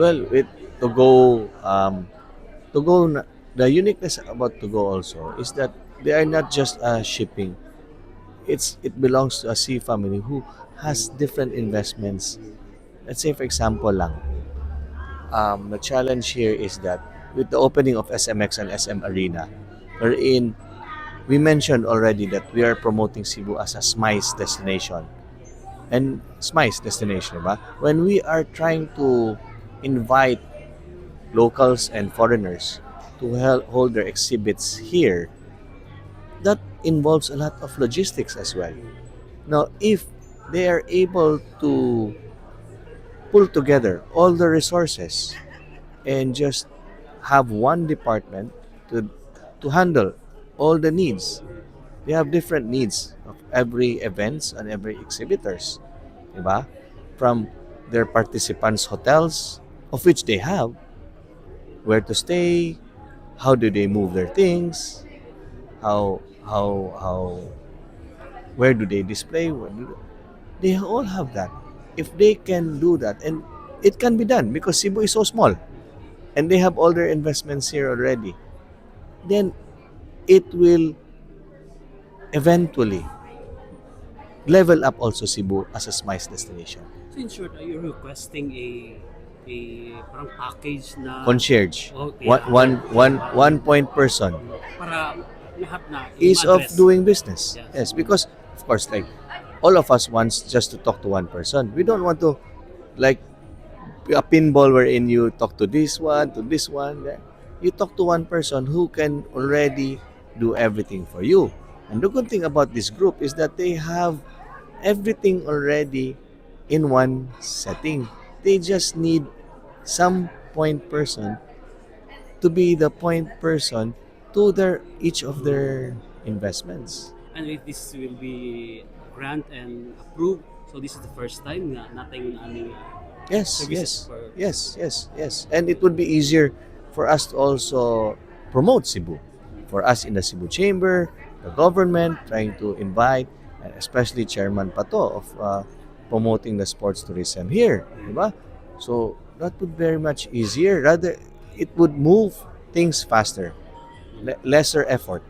Well, with to go, to go, the uniqueness about to go also is that they are not just shipping. It belongs to a sea family who has different investments. Let's say, for example, lang, the challenge here is that with the opening of SMX and SM Arena, wherein we mentioned already that we are promoting Cebu as a SMICE destination. And SMICE destination, ba? When we are trying to invite locals and foreigners to hold their exhibits here, that involves a lot of logistics as well. Now, if they are able to pull together all the resources and just have one department to handle all the needs. They have different needs of every events and every exhibitors, diba? From their participants' hotels, of which they have, where to stay, how do they move their things, how where do they display, they all have that. If they can do that, and it can be done because Cebu is so small and they have all their investments here already, then it will eventually level up also Cebu as a SMICE destination. So in short, are you requesting a parang package na Concierge, okay, one point person, para lahat na yung ease of address. doing business. Yes. Yes, because of course, like all of us wants just to talk to one person. We don't want to like a pinball wherein you talk to this one, to this one. You talk to one person who can already do everything for you. And the good thing about this group is that they have everything already in one setting. They just need some point person to be the point person to their each of their investments. And if this will be grant and approved, so this is the first time na natin aming Yes, services yes, for yes. And it would be easier for us to also promote Cebu. For us in the Cebu Chamber, the government trying to invite, and especially Chairman Pato of promoting the sports tourism here. Diba? So that would very much easier. Rather, it would move things faster, lesser effort.